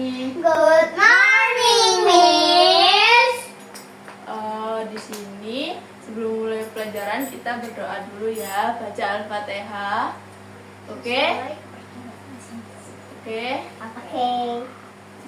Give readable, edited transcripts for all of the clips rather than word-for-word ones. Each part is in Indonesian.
Good morning, Miss. Di sini sebelum mulai pelajaran kita berdoa dulu ya, baca Al-Fatihah. Oke? Oke.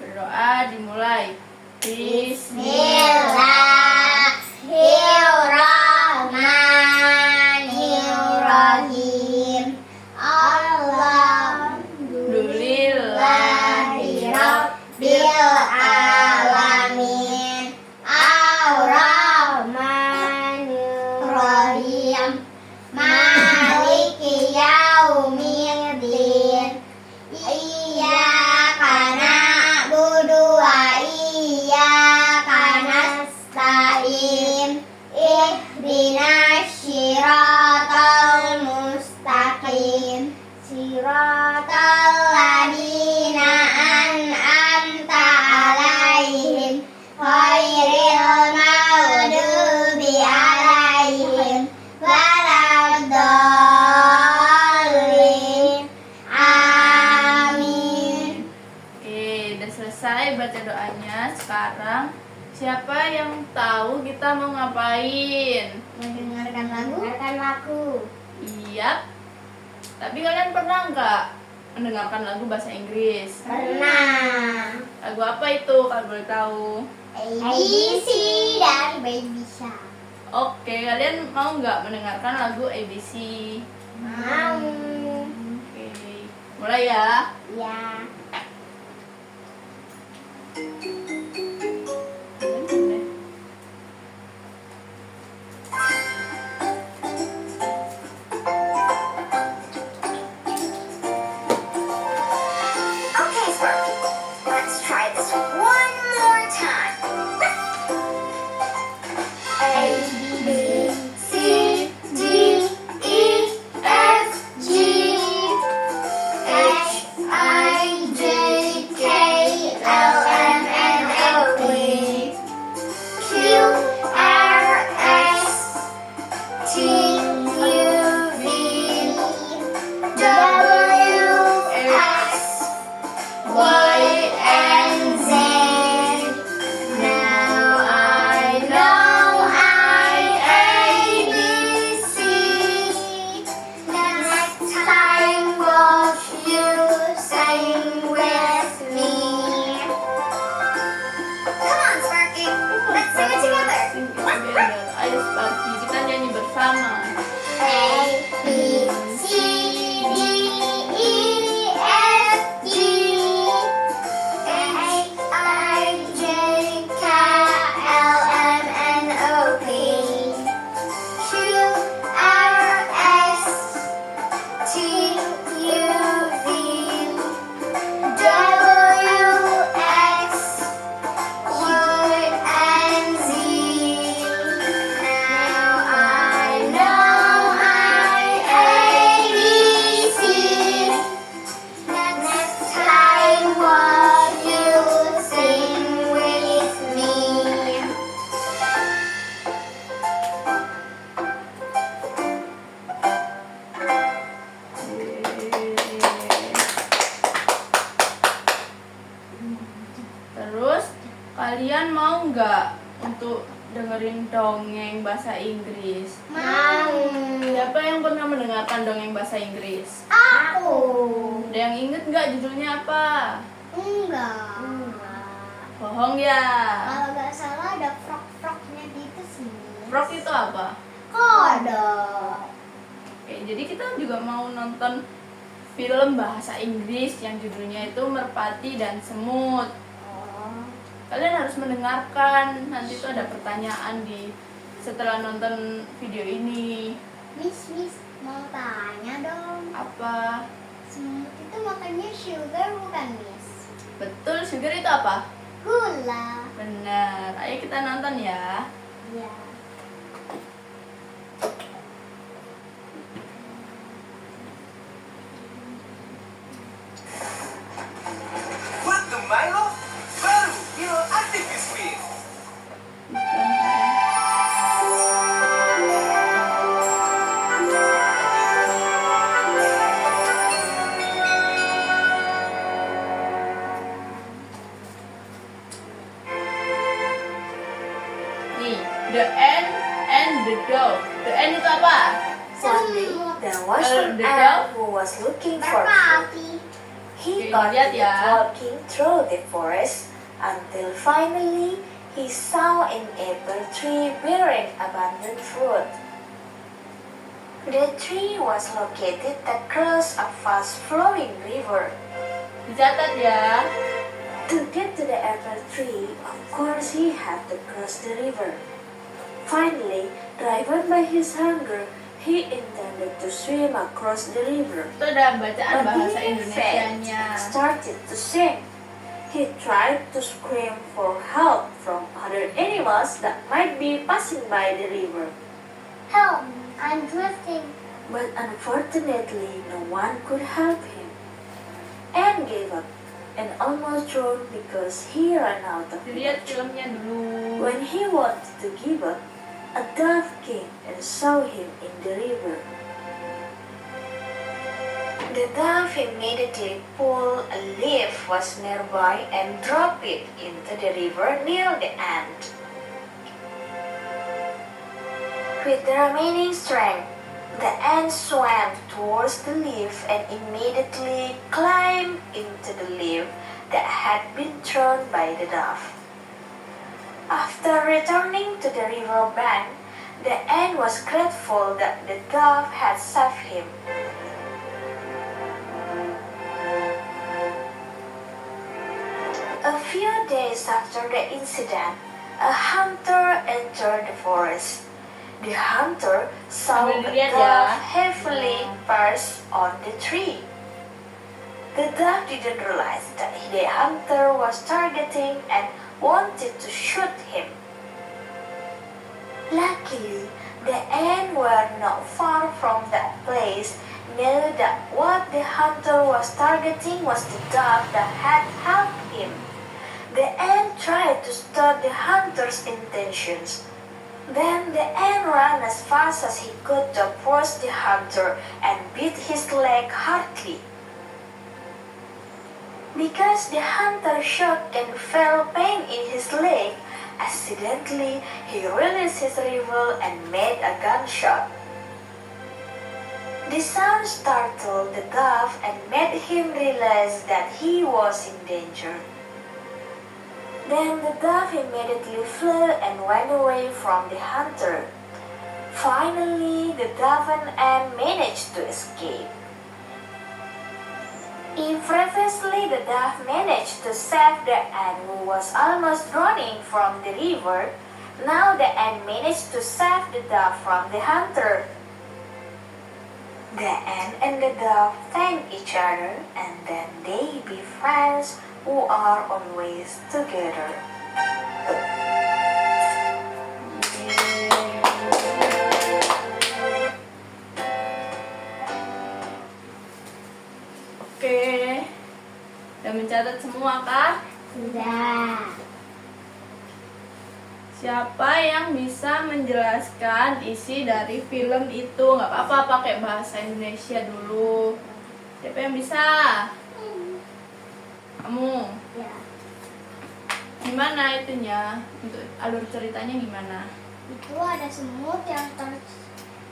Berdoa dimulai. Bismillahirrahmanirrahim. Alhamdulillahirabbil alamin. Ar-Rahmanir-Rahim. Maliki yaumiddin. Iyyaka na'budu wa iyyaka nasta'in. Ihdinas siratal mustaqim. Siratal ladzina an'amta 'alaihim ghairil maghdubi 'alaihim waladdallin. Amin. Oke, udah selesai baca doanya. Sekarang siapa yang tahu kita mau ngapain? Mendengarkan lagu. Iya. Tapi kalian pernah nggak mendengarkan lagu bahasa Inggris? Pernah. Lagu apa itu kalau boleh tahu? ABC dari Baby Shark. Oke, kalian mau nggak mendengarkan lagu ABC? Mau. Oke, mulai ya. Ya. Okay, Sparky. Let's try this one more time. A, B, C, D, E, F, G, H, I, J, K, L, M, N, O, P, Q, R, S, T, U, V, W, X, Y, and Z. Now I know ABC. Next time won't you sing with me? Come on, Sparky. Let's sing it together. Ayo Sparky, kita nyanyi bersama. A, B, C, D, E, F, G, H, I, J, K, L, M, N, O, P, Q, R, S, T, U, V, W, X, Y, and Z. Now I know ABC. Next time won't you sing with me? Terus kalian mau nggak untuk dengerin dongeng bahasa Inggris? Mau. Siapa yang pernah mendengarkan dongeng bahasa Inggris? Aku. Ada yang inget nggak judulnya apa? Enggak. Bohong ya. Kalau nggak salah ada frog-frognya gitu sih. Frog itu apa? Kodok. Oke, jadi kita juga mau nonton film bahasa Inggris yang judulnya itu Merpati dan Semut. Oh. Kalian harus mendengarkan. Nanti tuh ada pertanyaan di setelah nonton video ini. Miss, mau tanya dong. Apa? Semut itu makannya sugar bukan, Miss? Betul, sugar itu apa? Gula. Benar. Ayo kita nonton ya. Ya. Buat the Milo baru Hero Active Biscuit. The ant and the dog. The ant itu apa? One day, there was an The ant dog? who was looking for food. Merpati. He Okay, lihat continued ya. walking through the forest until finally he saw an apple tree bearing abundant fruit. The tree was located across a fast-flowing river. Dicatat ya. To get to the apple tree, of course he had to cross the river. Finally, driven by his hunger, he intended to swim across the river. Itu ada bacaan But bahasa he failed Indonesianya. and started to sink. He tried to scream for help from other animals that might be passing by the river. Help, I'm drifting. But unfortunately, no one could help him. And gave up and almost drowned because he ran out of Dilihat water. filmnya dulu. When he wanted to give up, a dove came and saw him in the river. The dove immediately pulled a leaf was nearby and dropped it into the river near the ant. With the remaining strength, the ant swam towards the leaf and immediately climbed into the leaf that had been thrown by the dove. After returning to the river bank, the ant was grateful that the dove had saved him. A few days after the incident, a hunter entered the forest. The hunter saw a Sambil dilihat dove ya. heavily perched on the tree. The dove didn't realize that the hunter was targeting and wanted to shoot him. Luckily, the ant were not far from that place, knew that what the hunter was targeting was the dove that had helped him. The ant tried to stop the hunter's intentions. Then the ant ran as fast as he could to approach the hunter and beat his leg hardly. Because the hunter shocked and felt pain in his leg, accidentally he released his rifle and made a gunshot. The sound startled the dove and made him realize that he was in danger. Then the dove immediately flew and went away from the hunter. Finally, the dove and ant managed to escape. If previously the dove managed to save the ant who was almost drowning from the river, now the ant managed to save the dove from the hunter. The ant and the dove thank each other and then they be friends who are always together. Oke. Udah mencatat semua kah? Sudah. Siapa yang bisa menjelaskan isi dari film itu? Nggak apa-apa pakai bahasa Indonesia dulu. Siapa yang bisa? Kamu. Ya. Gimana itunya? Untuk alur ceritanya gimana? Itu ada semut yang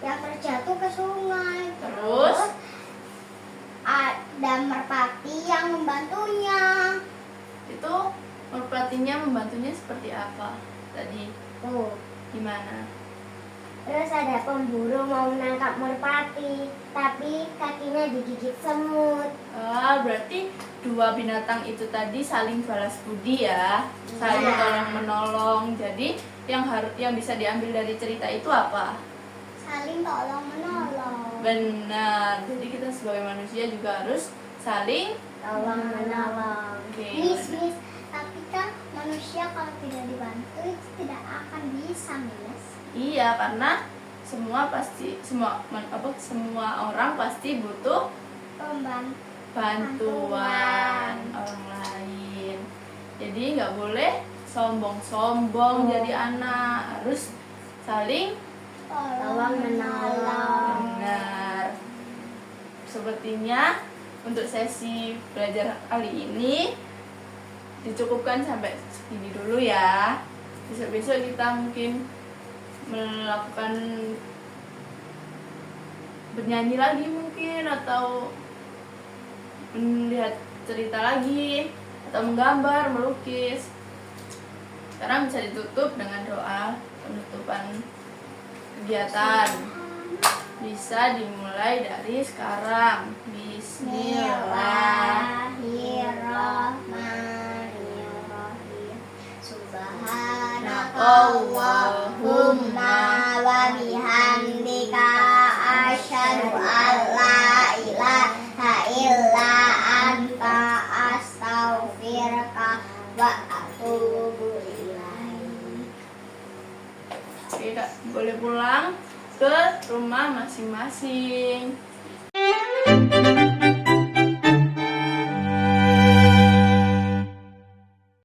terjatuh ke sungai. Terus? Ada merpati yang membantunya. Itu merpatinya membantunya seperti apa? Tadi Tuh. gimana? Terus ada pemburu mau menangkap merpati, tapi kakinya digigit semut. Berarti dua binatang itu tadi saling balas budi ya, saling Iya. tolong menolong. Jadi yang bisa diambil dari cerita itu apa? Saling tolong menolong. Benar. Jadi kita sebagai manusia juga harus saling Tolong menolong. Oke. Miss, tapi kan manusia kalau tidak dibantu itu tidak akan bisa, Miss. Iya, karena semua orang pasti butuh bantuan orang lain. Jadi nggak boleh sombong-sombong jadi anak, harus saling Tolong menolong. benar. Sepertinya untuk sesi belajar kali ini dicukupkan sampai segini dulu ya. Besok-besok kita mungkin melakukan bernyanyi lagi mungkin, atau melihat cerita lagi, atau menggambar, melukis. Sekarang bisa ditutup dengan doa penutupan kegiatan. Bisa dimulai dari sekarang. Bismillah. Bismillahirrahmanirrahim. Subhanakallahumma wa bihamdika asyhadu an la ilaha illa anta astaghfiruka wa atubu ilaik. Oke, Kak, boleh pulang ke rumah masing-masing.